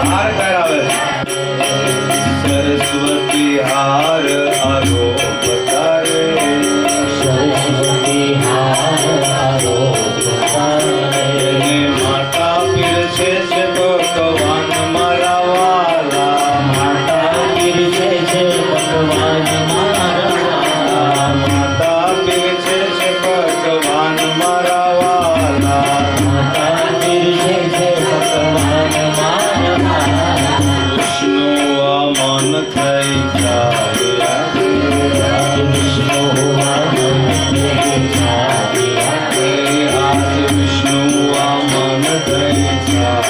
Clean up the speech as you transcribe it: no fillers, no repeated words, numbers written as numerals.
હાર કરાવે સરસ્વતી હાર આરોપ તારે સરસ્વતી હાર આરોપ તારે એને માતા પીરસે છે ભગવાન મારા વાલા માતા પીરસે છે ભગવાન મારા વાલા માતા પીરસે છે ભગવાન મારા વાલા માતા પીરસે છે ભગવાન મારા વાલા વિષ્ણુ આ મન થઈ જાય વિષ્ણુ આજ વિષ્ણુ આ મન થઈ જાય